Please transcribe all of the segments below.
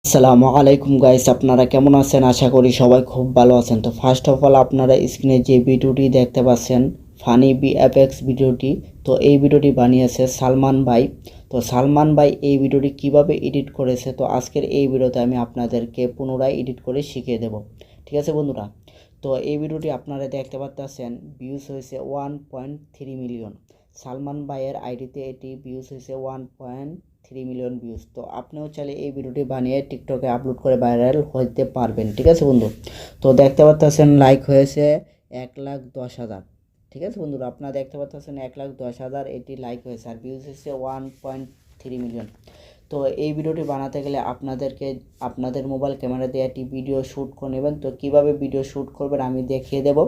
আসসালামু আলাইকুম গাইস, আপনারা কেমন আছেন? আশা করি সবাই খুব ভালো আছেন। তো ফার্স্ট অফ অল আপনারা স্ক্রিনে যে ভিডিওটি দেখতে পাচ্ছেন ফানি বিএফএক্স ভিডিওটি, তো এই ভিডিওটি বানিয়েছে সালমান ভাই। তো সালমান ভাই এই ভিডিওটি কিভাবে এডিট করেছে, তো আজকের এই ভিডিওতে আমি আপনাদেরকে পুনরায় এডিট করে শিখিয়ে দেব। ঠিক আছে বন্ধুরা, তো এই ভিডিওটি আপনারা দেখতে পাচ্ছেন ভিউজ হয়েছে 1.3 মিলিয়ন। সালমান ভাইয়ের আইডিতে এটি ভিউজ হয়েছে 1.3 মিলিয়ন ভিউজ। তো আপনিও চাইলে এই ভিডিওটি বানিয়ে টিকটকে আপলোড করে ভাইরাল হতে পারবেন। ঠিক আছে বন্ধু, তো দেখতে পাচ্ছেন লাইক হয়েছে 1,10,000। ঠিক আছে বন্ধুরা, আপনারা দেখতে পাচ্ছেন 1,10,000 এটি লাইক হয়েছে, আর ভিউজ হচ্ছে 1.3 মিলিয়ন। তো এই ভিডিওটি বানাতে গেলে আপনাদেরকে আপনাদের মোবাইল ক্যামেরা দিয়ে একটি ভিডিও শ্যুট করে নেবেন। তো কিভাবে ভিডিও শ্যুট করবেন আমি দেখিয়ে দেব।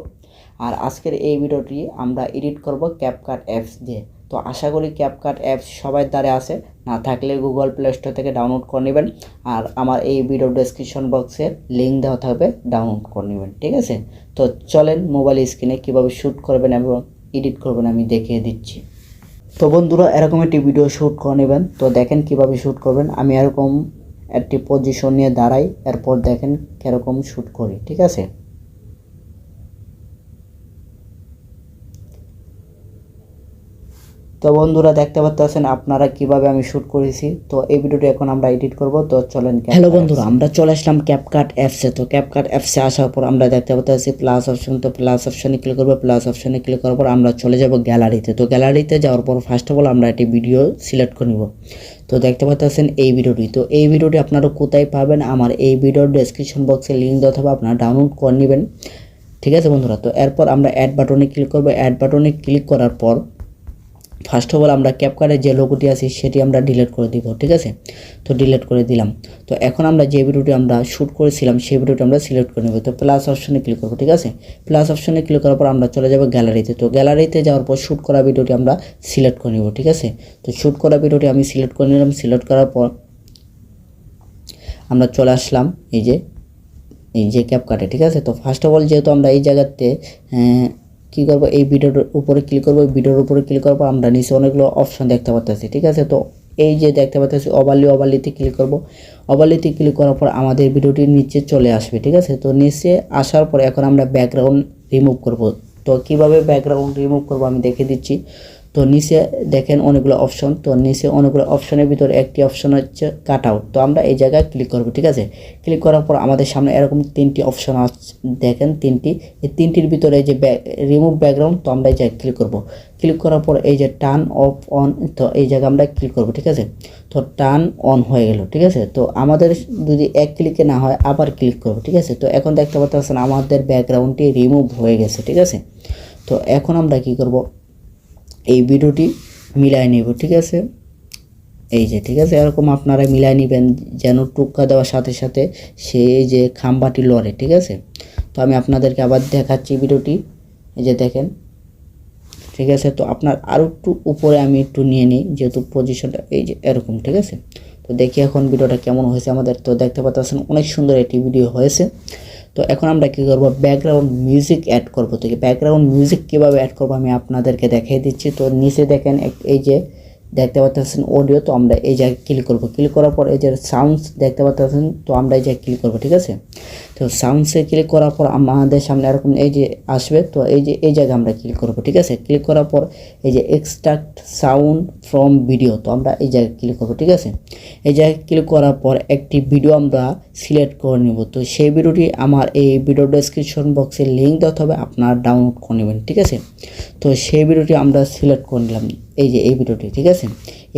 আর আজকের এই ভিডিওটি আমরা এডিট করব ক্যাপকাট অ্যাপস দিয়ে। তো আশা করি ক্যাপকাট অ্যাপস সবার দ্বারা আছে, না থাকলে গুগল প্লে স্টোর থেকে ডাউনলোড করে নেবেন। আর আমার এই ভিডিও ডেসক্রিপশন বক্সে লিঙ্ক দেওয়া থাকবে, ডাউনলোড করে নেবেন। ঠিক আছে, তো চলেন মোবাইল স্ক্রিনে কীভাবে শ্যুট করবেন এবং এডিট করবেন আমি দেখিয়ে দিচ্ছি। তো বন্ধুরা, এরকম একটি ভিডিও শ্যুট করে নেবেন। তো দেখেন কিভাবে শ্যুট করবেন। আমি এরকম একটি পজিশন নিয়ে দাঁড়াই, এরপর দেখেন কীরকম শ্যুট করি। ঠিক আছে, তো বন্ধুরা দেখতে পাচ্ছেন আপনারা কিভাবে আমি শ্যুট করেছি। তো এই ভিডিওটি এখন আমরা এডিট করব। তো চলেন। হ্যালো বন্ধুরা, আমরা চলে আসলাম ক্যাপকাট অ্যাপসে। তো ক্যাপকাট অ্যাপসে আসার পর আমরা দেখতে পাচ্ছি প্লাস অপশন। তো প্লাস অপশনে ক্লিক করবো। প্লাস অপশনে ক্লিক করার পর আমরা চলে যাব গ্যালারিতে। তো গ্যালারিতে যাওয়ার পর ফার্স্ট অফ অল আমরা একটি ভিডিও সিলেক্ট করে নিব। তো দেখতে পাচ্ছেন এই ভিডিওটি। তো এই ভিডিওটি আপনারা কোথায় পাবেন? আমার এই ভিডিওর ডেসক্রিপশন বক্সে লিঙ্ক দেওয়া থাকবে, আপনারা ডাউনলোড করে নেবেন। ঠিক আছে বন্ধুরা, তো এরপর আমরা অ্যাড বাটনে ক্লিক করবো। অ্যাড বাটনে ক্লিক করার পর ফার্স্ট অফ অল আমরা ক্যাপকাটে যে লোগোটি আছে সেটি আমরা ডিলিট করে দিব। ঠিক আছে, তো ডিলিট করে দিলাম। তো এখন আমরা যে ভিডিওটি আমরা শ্যুট করেছিলাম সেই ভিডিওটি আমরা সিলেক্ট করে নেব। তো প্লাস অপশনে ক্লিক করব। ঠিক আছে, প্লাস অপশনে ক্লিক করার পর আমরা চলে যাব গ্যালারিতে। তো গ্যালারিতে যাওয়ার পর শ্যুট করা ভিডিওটি আমরা সিলেক্ট করে নেব। ঠিক আছে, তো শ্যুট করা ভিডিওটি আমি সিলেক্ট করে নিলাম। সিলেক্ট করার পর আমরা চলে আসলাম এই যে ক্যাপকাটে। ঠিক আছে, তো ফার্স্ট অফ অল যেহেতু আমরা এই জায়গাতে কী করবো, এই ভিডিওর উপরে ক্লিক করবো। ভিডিওর উপরে ক্লিক করার পর আমরা নিচে অনেকগুলো অপশন দেখতে পাচ্ছি। ঠিক আছে, তো এই যে দেখতে পাচ্ছি ওভারলিতে ক্লিক করব। ওভারলিতে ক্লিক করার পর আমাদের ভিডিওটির নিচে চলে আসবে। ঠিক আছে, তো নিচে আসার পর এখন আমরা ব্যাকগ্রাউন্ড রিমুভ করব। তো কিভাবে ব্যাকগ্রাউন্ড রিমুভ করব আমি দেখে দিচ্ছি। তো নিচে দেখেন অনেকগুলো অপশন। তো নিচে অনেকগুলো অপশনের ভিতরে একটি অপশন হচ্ছে কাট আউট। তো আমরা এই জায়গায় ক্লিক করব। ঠিক আছে, ক্লিক করার পর আমাদের সামনে এরকম তিনটি অপশন আছে, দেখেন তিনটি। এই তিনটির ভিতরে যে রিমুভ ব্যাকগ্রাউন্ড, তো আমরা এই জায়গায় ক্লিক করব। ক্লিক করার পর এই যে টার্ন অফ অন, তো এই জায়গায় আমরা ক্লিক করব। ঠিক আছে, তো টার্ন অন হয়ে গেল। ঠিক আছে, তো আমাদের যদি এক ক্লিকে না হয় আবার ক্লিক করব। ঠিক আছে, তো এখন দেখতে পাচ্ছেন আমাদের ব্যাকগ্রাউন্ডটি রিমুভ হয়ে গেছে। ঠিক আছে, তো এখন আমরা কি করব, এই ভিডিওটি মিলাই নিব। ঠিক আছে, এই যে ঠিক আছে, এরকম আপনারা মিলাই নেবেন যেন টুক্কা দেওয়ার সাথে সাথে সে যে খাম্বাটি লড়ে। ঠিক আছে, তো আমি আপনাদেরকে আবার দেখাচ্ছি ভিডিওটি। এই যে দেখেন। ঠিক আছে, তো আপনার আরও একটু উপরে আমি একটু নিয়ে নিই, যেহেতু পজিশনটা এই যে এরকম। ঠিক আছে, তো দেখি এখন ভিডিওটা কেমন হয়েছে আমাদের। তো দেখতে পাচ্ছেন অনেক সুন্দর একটি ভিডিও হয়েছে। তো এখন আমরা কী করবো, ব্যাকগ্রাউন্ড মিউজিক অ্যাড করবো। তো ব্যাকগ্রাউন্ড মিউজিক কীভাবে অ্যাড করবো আমি আপনাদেরকে দেখিয়ে দিচ্ছি। তো নিচে দেখেন এই যে দেখতে পাচ্ছেন অডিও, তো আমরা এই জায়গায় ক্লিক করবো। ক্লিক করার পর এই যে সাউন্ডস দেখতে পাচ্ছেন, তো আমরা এই জায়গায় ক্লিক করবো। ঠিক আছে, তো সাউন্ডসে ক্লিক করার পর আমাদের সামনে এরকম এই যে আসবে। তো এই জায়গায় আমরা ক্লিক করবো। ঠিক আছে, ক্লিক করার পর এই যে এক্সট্রাক্ট সাউন্ড ফ্রম ভিডিও, তো আমরা এই জায়গায় ক্লিক করবো। ঠিক আছে, এই জায়গায় ক্লিক করার পর একটি ভিডিও আমরা সিলেক্ট করে নেব। তো সেই ভিডিওটি আমার এই ভিডিও ডেসক্রিপশন বক্সে লিঙ্ক দেওয়া হবে, আপনারা ডাউনলোড করে নেবেন। ঠিক আছে, তো সেই ভিডিওটি আমরা সিলেক্ট করে নিলাম, এই যে এই ভিডিওটি। ঠিক আছে,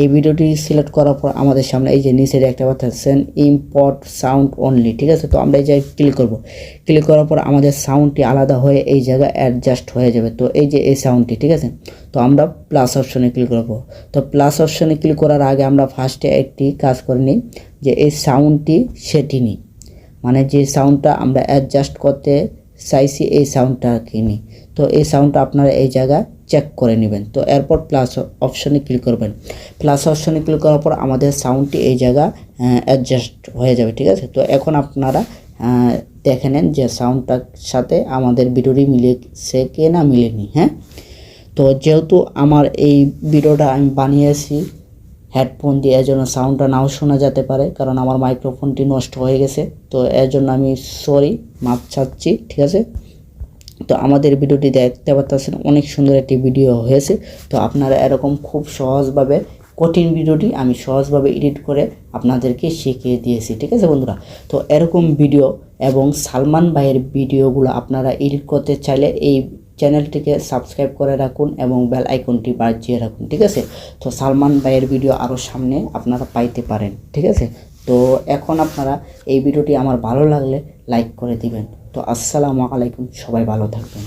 এই ভিডিওটি সিলেক্ট করার পর আমাদের সামনে এই যে নিচে একটা পাচ্ছেন ইম্পোর্ট সাউন্ড অনলি। ঠিক আছে, তো আমরা এই জায়গায় ক্লিক করব। ক্লিক করার পর আমাদের সাউন্ডটি আলাদা হয়ে এই জায়গায় অ্যাডজাস্ট হয়ে যাবে। তো এই যে এই সাউন্ডটি। ঠিক আছে, তো আমরা প্লাস অপশনে ক্লিক করব। তো প্লাস অপশনে ক্লিক করার আগে আমরা ফার্স্টে একটি কাজ করে নিই, যে এই সাউন্ডটি সেটি নিই, মানে যে সাউন্ডটা আমরা অ্যাডজাস্ট করতে চাইছি এই সাউন্ডটা কিনি। তো এই সাউন্ডটা আপনারা এই জায়গায় চেক করে নেবেন। তো এরপর প্লাস অপশনে ক্লিক করবেন। প্লাস অপশনে ক্লিক করার পর আমাদের সাউন্ডটি এই জায়গা অ্যাডজাস্ট হয়ে যাবে। ঠিক আছে, তো এখন আপনারা দেখে নেন যে সাউন্ডটার সাথে আমাদের ভিডিওটি মিলেছে কি না মিলেনি। হ্যাঁ, তো যেহেতু আমার এই ভিডিওটা আমি বানিয়েছি হেডফোন দিয়ে, এর জন্য সাউন্ডটা নাও শোনা যেতে পারে, কারণ আমার মাইক্রোফোনটি নষ্ট হয়ে গেছে। তো এর জন্য আমি সরি, মাপ চাচ্ছি, ঠিক আছে। তো আমাদের ভিডিওটি দেখতে পাচ্ছেন অনেক সুন্দর একটি ভিডিও হয়েছে। তো আপনারা এরকম খুব সহজভাবে কঠিন ভিডিওটি আমি সহজভাবে এডিট করে আপনাদেরকে শিখিয়ে দিয়েছি, ঠিক আছে বন্ধুরা। তো এরকম ভিডিও এবং সালমান ভাইয়ের ভিডিওগুলো আপনারা এডিট করতে চাইলে এই চ্যানেলটিকে সাবস্ক্রাইব করে রাখুন এবং বেল আইকনটি বাজিয়ে রাখুন, ঠিক আছে। তো সালমান ভাইয়ের ভিডিও আরও সামনে আপনারা পাইতে পারেন, ঠিক আছে। তো এখন আপনারা এই ভিডিওটি আমার ভালো লাগলে লাইক করে দিবেন। তো আসসালামু আলাইকুম, সবাই ভালো থাকবেন।